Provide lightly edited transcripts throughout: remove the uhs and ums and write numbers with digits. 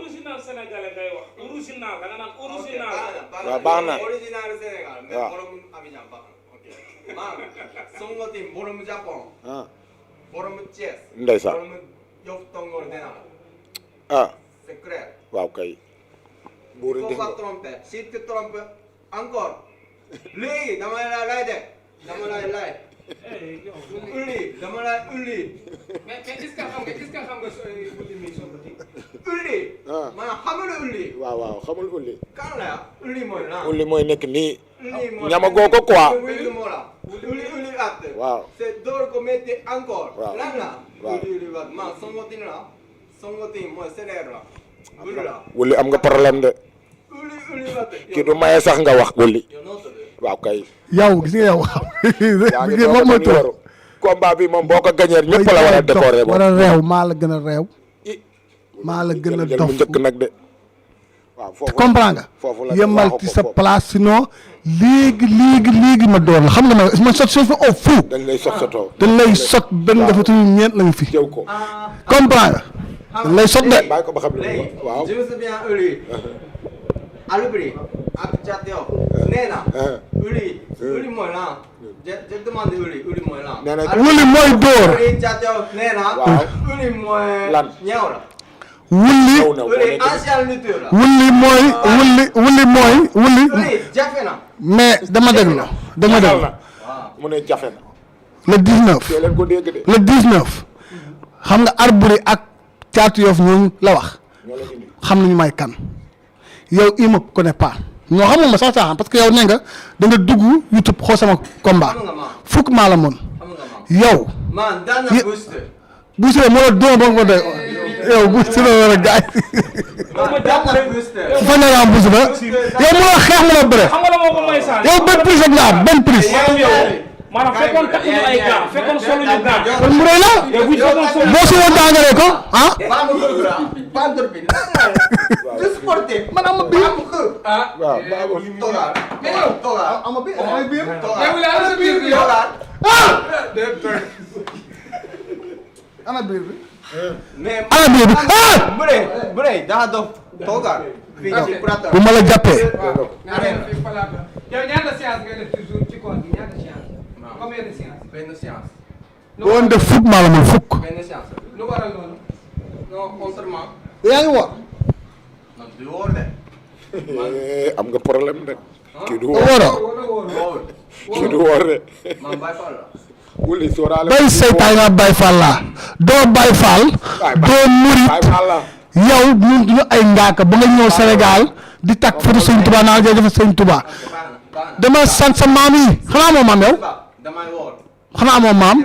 original sénégalais ngay wax original da nga naan original waaw baax na original Sénégal mais borom Abidjan baax na ok man Songotim borom Japon borom Thiès ndeysaan borom Yoff Tongor dena c'est clair waaw kay buuri faut pas tromper si tu trompes encore léegi dama lay de dama lay ulli dama lay ulli mais est-ce que xam nga ulli mi Songotim ulli maanaam xamul ulli waaw xamul ulli kan la ulli mooy lan ulli mooy nekk nii ulli mooy ñamagoo ko quoi ulli at waaw c'est door ko metti encore waaw lan la waaw ulli wat ma Songotim la Songotim mooy séeréer la ulli la wulli am nga problème de ulli wat kii du maye sax nga wax wulli waaw kay yow gis nga yow yaa ngi moom mooy waru combat bi moom boo ko gañee ñëpp la war a décorer moom war a réew maa la gën a réew maa la gën a jël dof mu njëkk nag de waaw foofu comprends nga foofu la yemal ci sa place sinon léegi ma door la xam nga ma sot sot fa au fou dañ lay sot sotoo dañ lay sot benn nga fa tuñu ñeent lañu fi jëw ko comprends nga dañ lay sot de bàyyi ko ba xam ne léegi waaw je me souviens ulli Alubri ak Thiatou nee na ulli mooy lan je demande ulli mooy lan nee na wuli mooy dóor ulli Thiatou nee na waaw ulli mooy lan ñeew la wuli ñëw na ulli ancien lutteur la wuli mooy wuli ulli jafe na mais dama déglu waaw mu ne jafe na le 19 tee leen ko dégg de le 19 xam nga Alboury ak Thiatou Yoff ñooñu la wax ñoo la indi xam nañu may kan yow il me connaît pas ñoo xamuma sax caaxaan parce que yow nee nga da nga dugg YouTube xool sama combat fukk maa la mën yow man daan na booster Boucher moo la doon ba nga ko de yow Boucher la war a gaay man daan na booster fa ne la Boucher la yow mu la xeex mu la bëre xam nga la moo ko may saa yow benn prise ak nga am benn prise maanaam fekkoon takkuñu ay gants fekkoon soluñu gants kon mu rëy la yow bu ñu fekkoon soluñu boo si woon daangalee ko ah Bandur bi du sportif man am bi waaw togaar ama bi ay biir togaar ana biir bi mais ana biir bi ah bëre daa dof togaar fii ci pratar bu ma la jàppee yow ñaata séance ngay def toujours ci koor gi ñaata séance combien de séance benn séance boo def fukk maa la mën fukk benn séance lu waral loolu non entraînement yaa ngi woor non du wóor de am nga problème de kii du woor woor wala wóor kii du woor de man Baye Fall la wuli sóoraale bay seytaay nga Baye Fall laa doo Baye Fall doo murit Baye Fall la yow ñun duñu ay ngaaka ba nga ñëw Sénégal di takk foto Sëñ Touba naa jërëjëf Sëñ Touba dama sant sa maam yi xanaa amoo maam yow damay wóor xanaa amoo maam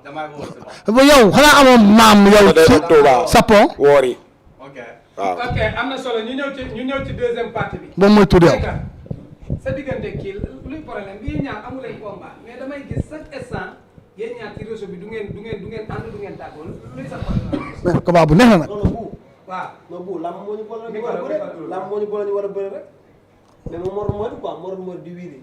damay wóor ba yow xanaa amoo maam yow ci Touba Sapon woor yi ok waaw ok am na solo ñu ñëw ci deuxième partie bi moom mooy tudd yow sa diggante kii luy problème bi yéen ñaar amu leen combat mais damay gis chaque instant yéen ñaar ci réseau bi du ngeen ànd du ngeen tàggoo luy sa problème mais combat bu neex na nag waaw non bu lamb moo ñu boole ñu war a bëre lamb moo ñu boole ñu war a bëre rek mais moom moo doon mooy quoi moo doon mooy di wiiri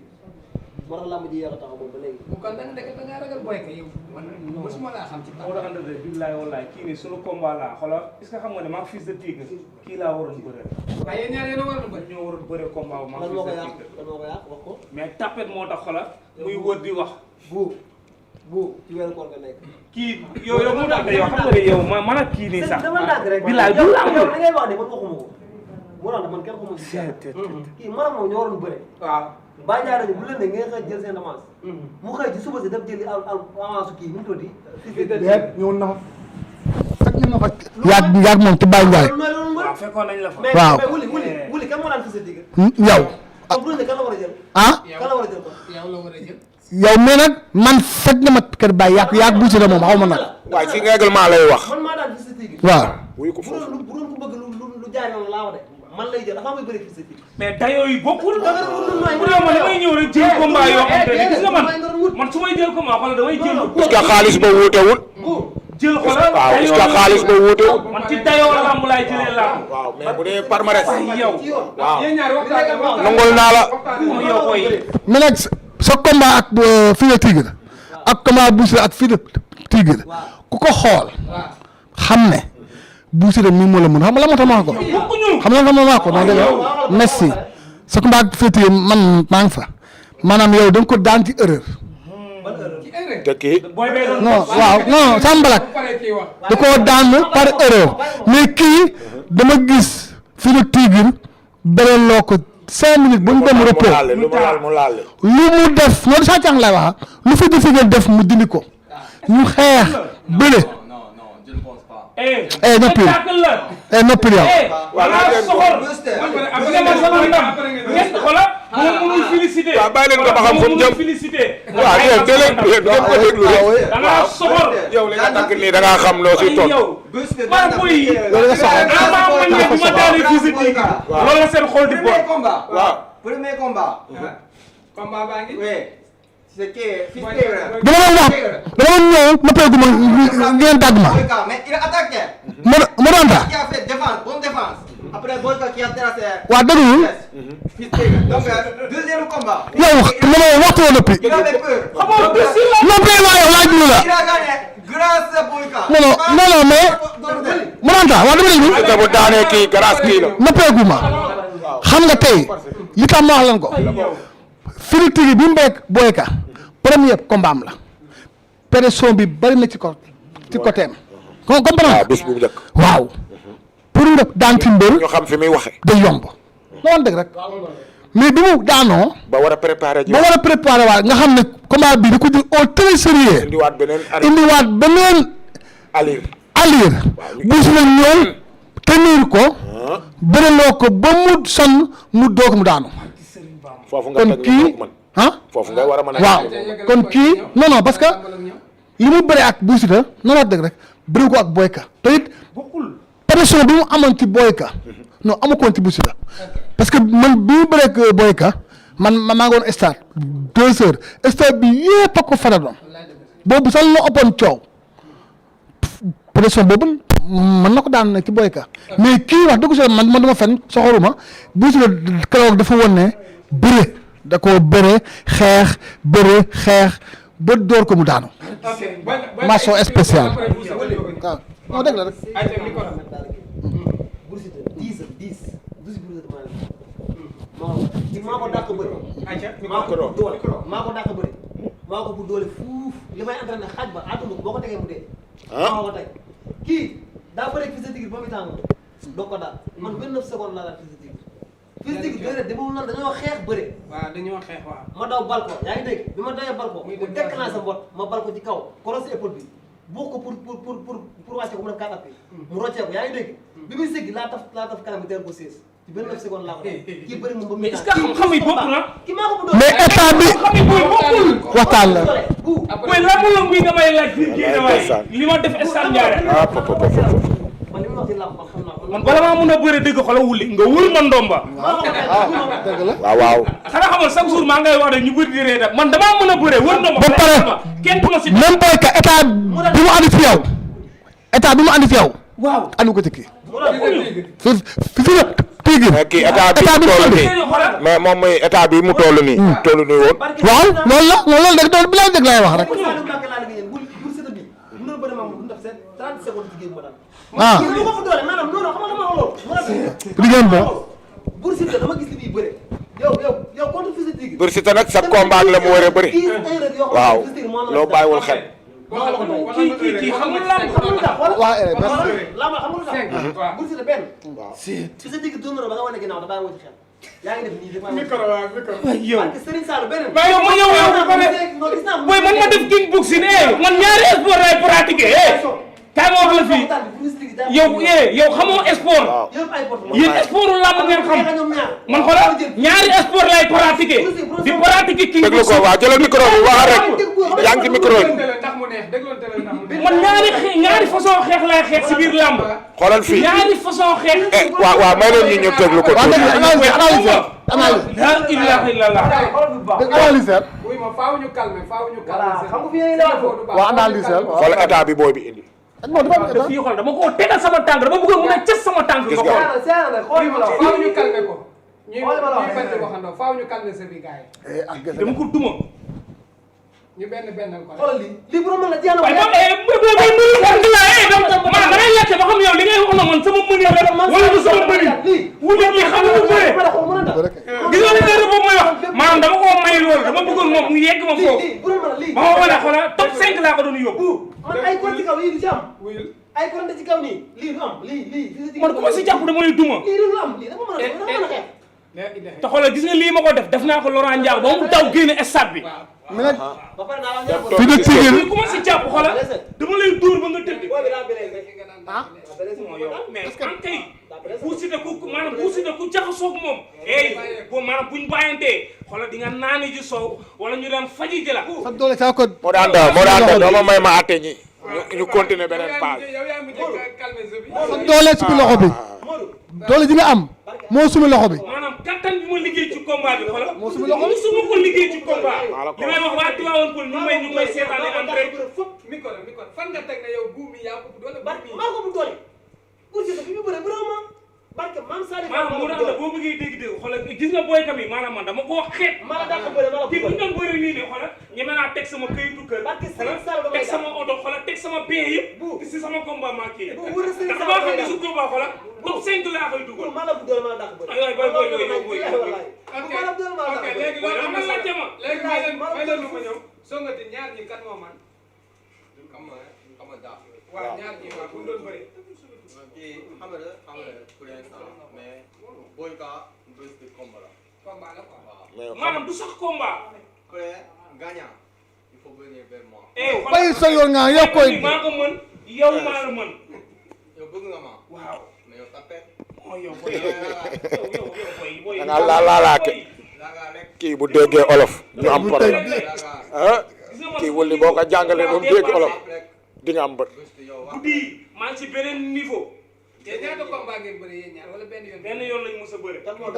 moo tax lamb ji yéex a taxaw boobu ba léegi. kon da nga ragal boy ka yow man mosuma laa xam ci moo tax ànd de billaay wallaay kii nii sunu combat laa xoolal est-ce que xam nga ne maa fils de Tigre kii laa waroon bëre waaye yéen ñaar yéen a war a bëri ñoo waroon bëre combat bu maa lan fils moo ko de yàq Tigre lan moo ko yàq wax ko. mais tapet moo tax xoolal muy wër di wax bu ci weeru koor nga nekk. kii yow mu tax de yow xam nga ne yow man ak kii nii sax dama ndànk rek. billaay du lamb yow li ngay wax de man waxuma ko. moo tax man kenn xamul si kii maanaam moom ñoo waroon bëre. waaw bàyyi ñaar nañu bu leen ne ngeen xëy jël seen avance. mu xëy ci suba si def jëli avance kii nu mu tudd. ñëw na fekk ñu ma fa yaag moom ci Baye Ndiaye waaw fekkoon nañ la fa waaw mais wuli kan moo daan fi sa digg. yow kon bu leen ne kan la war a jël. ah kan la war a jël kon. yow la war a jël yow mais nag man fekk na ma kër Baye yaag Boucher la moom xaw ma nag waaye ci règlement lay wax man maa daan fi sa digg. waaw wuyu ko bu foofu doon bu doon ko bëgg lu jaay noonu laa wax de man lay jël dafa may bëri fi sa digg. mais dayoo yi bokkul da nga doon bu dee man damay ñëw rek jël combat yoo xam te ne gis nga man su may jël combat xoolal damay jël est-ce que xaalis ba wuutewul jël xoolal waaw est-ce que xaalis ba wuutewul man ci dayoo lamb laay jëlee lamb waaw mais bu dee palmarès yow waaw yéen ñaar waxtaan nangul naa la moo yow koy mais nag sa combat ak Fils de Tigre ak combat Boucher ak Fils de Tigre ku ko xool xam ne Bou Siteu mii moo la mën xam nga la moo tax ma wax ko xam nga ma wax ko non dëgg merci sa combat féetee man maa ngi fa maanaam yow da nga ko daan ci erreur te kii non waaw non Sambalak da koo daan par erreur mais kii dama gis fi la Tigre beneen loo ko 5 minutes ba mu dem repos lu mu def loolu saa càng lay wax lu fi di fi def mu dindi ko ñu xeex bële noppi noppi yow waaw bàyyi leen ko ba xam fu mu jëm waaw yéen de leen ngeen ko déglu rek da ngaa soxor yow li nga takk nii da ngaa xam loo si toog man boy loolu nga soxla man ne bi ma daanee physique loolu la seen xol di bon waaw premier combat combat baa ngi. oui c'est que fils de dama doon wax dama doon ñëw noppeegu ma ngeen dagg ma mais il a attaqué ma doon ta qui a fait défense bonne défense après Boyka qui a terrassé waa déglu fils de donc deuxième combat yow ma waxtu woo noppi il avait peur noppi waa yow laaj la il a gagné grâce à Boyka non mais ma doon ta waa dama déglu te bu daanee kii grâce kii la noppeegu ma xam nga tey li tax ma wax leen ko firi Tigre bi mu beeg Boyka premier combat am la pression bi bari na ci côté am comprendre waaw bis bu njëkk waaw pour nga daan ci mbër ñu xam fi muy waxe day yomb loolu dëgg rek mais bi mu daanoo ba war a préparer ji ba war a préparer waat nga xam ne combat bi da ko jël au très sérieux indiwaat beneen allure buus na ñoom tenir ko bëreloo ko ba mu sonn mu doog mu daanu foofu nga kon kii foofu nga war a mën a waaw kon kii non parce que li mu bëre ak Bou Siteu noonu dëgg rek bëri ko ak Boyka te it pression bi mu amoon ci Boyka non amu ko woon ci Bou Siteu parce que man bi mu bëree ak Boyka man maa ngi woon stade 2 heures stade bi yépp a ko faraloon boobu sax la ëppoon coow pression boobu mën na ko daan ci Boyka mais kii wax dëgg si man dama fen soxoruma Bou Siteu keroog dafa woon ne bëre da koo bëre xeex ba door ko mu daanu. mention spéciale. waaw non dëgg la rek. Bou Siteu 10 maa ko dàq bëri. maa ko dàq bëri. maa ko bu doole fuuf li may entraîné xaaj ba àdduna ko boo ko tegee mu dee. maa ko teg kii daa bëri Fils de Tigre ba muy tàng doo ko daal man 29 secondes laa daal Fils de Tigre. Fils de Tigre déedéet demul noonu dañoo xeex bëri. waaw dañoo xeex waaw. ma daw bal ko yaa ngi dégg bi ma dawee bal ko mu dekk naa sa mbot ma bal ko ci kaw croisé épaule bi buux ko pour wàcce ko mu def 4 appuis mu roccee ko yaa ngi dégg bi muy sëgg laa taf kanam bi der ko 16 ci 29 secondes laa ko def kii bëri moom ba muy est-ce que xam-xam yi bokkul la kii maa ko bu doon mais état bi waxtaan la. mooy lan la muy nga may laaj biir géej waay li ma def stade Ndiarène man li ma wax ci làmb man xam naa ko man bala maa mën a bëre dëgg xoolal wuli nga wul ma ndomba. dëgg la waaw xanaa xamal chaque jour maa ngay wax de ñu bëri di ree man damaa mën a bëre wër ndomba. ba pare kenn du ma si. même Boyka état bi mu andi fi yow état bi mu andi fi yow. waaw andi ko ci kii. fi la Tigre. mais kii état bi mu toll nii mais moom mooy état bi mu toll nii. toll nii woon. waaw loolu la loolu dëgg loolu bi lay dëgg lay wax rek. Bou Siteu bi mu doon bëri maam mu def 30 secondes ci géej ma daal. ah lu ma fa doole maanaam non xam nga dama loolu. liggéeyam ba. Bou Siteu dama gis li muy bëre yow contre Fils de Tigre. Bou Siteu nag sa combat la mu war a bëri. waaw loo bàyyiwul xel. kii xamul lamb xamul tax waaw lama xamul tax Bou Siteu benn Fils de Tigre tourne ba nga wane ginnaaw da bàyyi wuti xel yaa ngi def nii dafa micro yow parce que Serigne Sall beneen mais yow ma ñëw yow ba pare booy man ma def kickboxing man ñaari sport lay pratiquer kaay ma wax la fii yow xamoo sport yéen sportu lamb ngeen xam man xoolal ñaari sport lay pratiquer di pratiquer kickboxing. déglu ko waaw jëlal micro bi wax rek yaa ngi ci micro bi. man ñaari façon xeex lay xeex si biir lamb. xoolal fii ñaari façon xeex. waaw may leen ñu déglu ko. waaw dëgg analyse la ilaha illallah. analyse. oui ma faaw ñu calmer xam nga fi yéen a waaw analyse. xool état bi booy bi indi. fii xool dama ko tegal sama tànk dama bëgg mun a cës sama tànk. gis nga faaw ñu calmer ko. ñuy bañ di waxandoo faaw ñu calmer sa bi gars yi. dama ko duma. ñu benn ko. xoolal lii bu doon mën la jeex na waaye man damay laajte ba xam yow li ngay wax na man sama mëni la wala du sama mëni wuute ñi xam nga bëre gis nga li nga rëbb mooy wax maanaam dama koo may loolu dama bëggoon moom mu yegg ma foofu ba ma wane xoolal top 5 laa ko doon yóbbu man ay góor ci kaw lii du ci am ay korante ci kaw nii lii du am lii man ku ma si jàpp dama lay duma lii du am lii dama mën a xeex te xoolal gis nga lii ma ko def naa ko Laurent Ndiago ba mu daw génne stade bi mais nag ba pare naa wax fi de tigil ku ma si jàpp xoolal dama lay dóor ba nga tëdd mais am tey Bou Siteu ku maanaam Bou Siteu ku jaxasoo ak moom boo maanaam buñ bàyyantee xoolal di nga naani ji soow wala ñu daan faji ji la sa doole saa ko moo daan doo ma may ma àtte ñi ñu continuer beneen page sa doole si loxo bi doole ji nga am moo sumi loxo bi maanaam kattan bi ma liggéey ci combat bi xoolal moo sumi loxo bi musuma ko liggéey ci combat li may wax waa Tivaouane Peulh ñu may seetaane en direct micro fan nga teg na yow Bou mi yaa ko bu doole maa ko bu doole Bou Siteu fi mu bëre vraiment barke maam Salif maanaam mu daal boo bëggee dégg-dégg xoolal gis nga booy kam yi maanaam man dama koo xeet maa la dàq bëre maa la kii bu ñu doon bëre nii de xoolal ñeme naa teg sama këyitu kër teg sama oto xoolal teg sama paie yëpp si sama combat maa kii ndax damaa xam ne su combat xoolal top 5 laa koy dugal maa la bu doole maa la dàq bëre ay boy maa la bu doole maa la dàq bëre léegi loolu am na laajte ma léegi may leen ma ñëw songati ñaar ñi kat moo man xam nga daa waaw ñaar ñi waaw bu doon bëri kii xam nga pour l'instant mais Boy Ka bés de combat la. combat la quoi. maanaam du sax combat. Après gagnant il faut venir vers moi. bàyyi sa yoon nga yow koy maa ko mën yow maa la mën. yow bëgg nga ma. waaw mais yow tapet. oh yow boy xanaa laalaake kii bu déggee olof ñu am problème ah kii wulli boo ko jàngalee ba mu dégg olof di nga am bët. guddi maa ngi ci beneen niveau. yéen ñaata combat ngeen bëri yéen ñaar wala benn yoon. benn yoon lañ mës a bëri. kan moo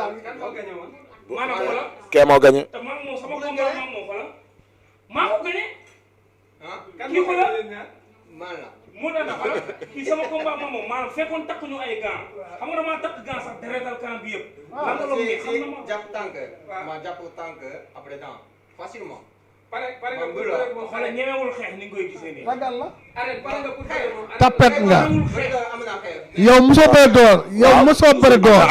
gagné woon. maanaam xoolal. kee moo gagné. te man moom sama combat man moom xoolal. maa ko gagné. ah kan kii moo xoolal gagné ñaar. man la. moo daan xoolal kii sama combat man moom maanaam fekkoon takk ñu ay gants. xam nga damaa takk gants sax deretal camp bi yëpp. lan la loolu mais xam na ma. jàpp tànk. ma jàpp tànk après temps facilement. pare nga pour bëre moom xoolal ñemewul xeex ni nga koy gisee nii. ragal la arrête pare nga pour bëre moom. tapet nga am naa xeex. yow mosoo bëre door yow mosoo bëre door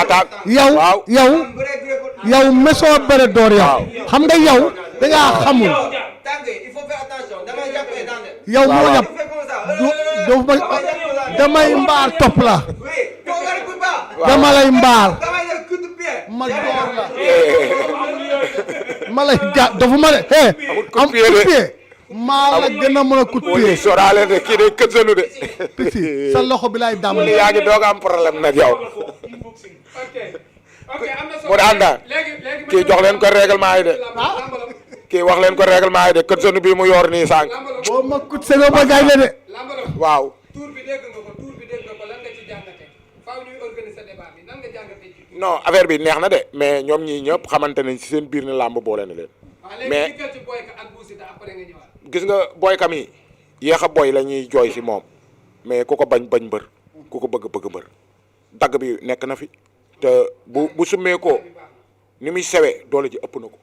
yow mosoo bëre door yow xam nga yow da ngaa xamul tànk il faut faire attention damay jàppee daan de. yow moo jàpp damay mbaar topp la dama lay mbaar ma door la ma lay ga dafa ma ne am coup de pied maa la gën a mën a coup de pied soraale de kii day këtsanu de. pisi sa loxo bi laay dàmm yaa ngi doog am problème nag yow. ok am na solo mu ànda kii jox leen ko règlement yi de kii wax leen ko règlement yi de këtsanu bii mu yor nii sànq. boo ma coup de ba gaay la de waaw. tour bi dégg nga ko lan nga ci jàngate faaw ñuy organiser débat bi nan nga jàngate ci non affaire bi neex na de mais ñoom ñii ñëpp xamante nañ ci seen biir ne làmb boole na leen. mais ci Boy Ka ak Bou Siteu après nga ñëwaat. gis nga Boy Ka mi yéex a boy la ñuy jooy ci moom mais ku ko bañ mbër ku ko bëgg mbër dagg bi nekk na fi te bu summee ko ni muy sewee doole ji ëpp na ko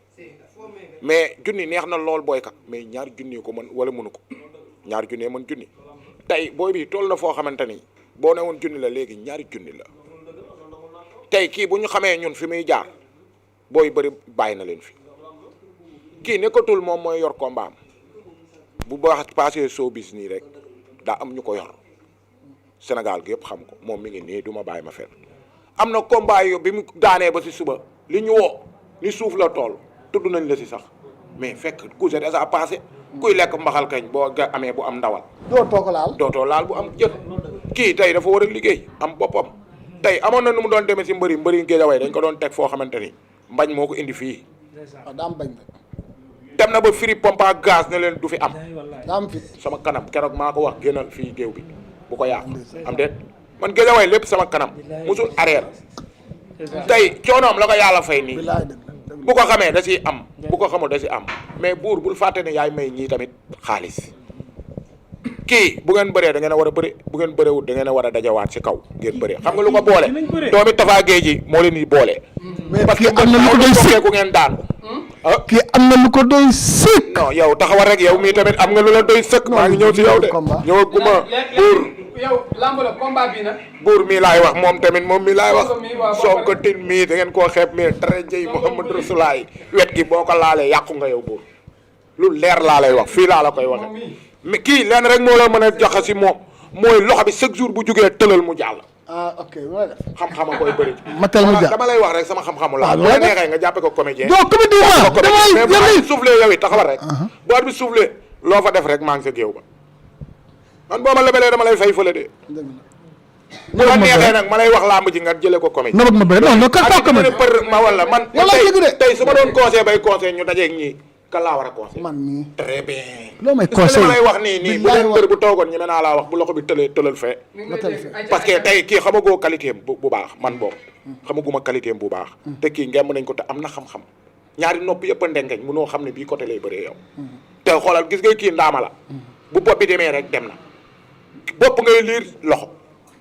mais junni neex na lool Boy Ka mais ñaari junni ko mën wala mënu ko ñaari junni mën junni tey booy bi toll na foo xamante ni boo ne woon junni la léegi ñaari junni la tey kii bu ñu xamee ñun fi muy jaar booy bëri bàyyi na leen fi kii nekkatul moom mooy yor combat am bu baax passé showbiz nii rek daa am ñu ko yor Sénégal gi yëpp xam ko moom mi ngi nii du ma bàyyi ma fenn am na combat yo bi mu daanee ba si suba li ñu woo ni suuf la tool tudd nañ la si sax mais fekk ku c'est déjà passé kuy lekk mbaxal kañ boo amee bu am ndawal dootoo laal bu am jët kii tey dafa war a liggéey am boppam tey amoon na nu mu doon demee si mbëri Géejawaay dañ ko doon teg foo xamante ni mbañ moo ko indi fii dem na ba firi pompe ak gaz ne leen du fi am sama kanam keroog maa ko wax génnal fii géew bi bu ko yàq am déet man Géejawaay lépp sama kanam musul arrière tey coonoom la ko yàlla fay nii bu ko xamee da ciy am bu ko xamul da ciy am mais buur bul fàtte ne yaay may ñii tamit xaalis kii bu ngeen bëree da ngeen a war a bëri bu ngeen bëreewut da ngeen a war a dajawaat ci kaw ngeen bëree xam nga lu ko boole doomi Tafa Gueye ji moo leen di boole parce que am na lu ko doy sëkk ku ngeen daan kii am na lu ko doy sëkk non yow taxawal rek yow mii tamit am nga lu la doy sëkk maa ngi ñëw ci yow de ñëwaguma buur yow lamb la combat bi nag. buur mii laay wax moom tamit moom mii laay wax Sonko mii waaw Sonko tin mii da ngeen koo xeeb mii dara jëy Mouhamadou Rasulaay wet gi boo ko laalee yàqu nga yow buur lu leer laa lay wax fii laa la koy waxe mais kii lenn rek moo la mën a joxe si moom mooy loxo bi chaque jour bu jugee tëlal mu jàll ok wala def xam-xama koy bëri matal mu jàll dama lay wax rek sama xam-xamu laa bu wala la def neexee nga jàppe ko comédien donc comédie ma damay mais bu damay at bi soufflé yow it taxawal rek bu at bi soufflé loo fa def rek maa ngi sa géew ba man boo ma lebalee dama lay fay fële de bu la neexee nag ma lay wax làmb ji nga jëlee ko comédie nabag ma bëri non non kan pas comédie për ma wala man Wala dëgg de. tey su ma doon conseil bay conseil ñu dajeeg ñii kan laa war a conseil man mii très bien loo may gis nga li conseil ma lay wax nii bu leen mbër bu toogoon ñeme naa laa wax bu loxo bi tëlal fee parce que tey kii xamagoo qualité am bu baax man boobu xamaguma qualité am bu baax te kii ngemb nañ ko te am na xam-xam ñaari nopp yëpp a ndengeñ mënoo xam ne bii côté lay bëree yow te xoolal gis nga kii ndaama la bu bopp bi demee rek dem na bopp ngay liir loxo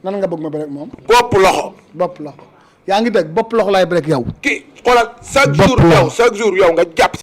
nan nga bëgg ma bëri ak moom bopp loxo bopp loxo yaa ngi dégg bopp loxo laay bëri ak yow kii xoolal chaque Bopp jour loxo. yow chaque jour yow nga jàpp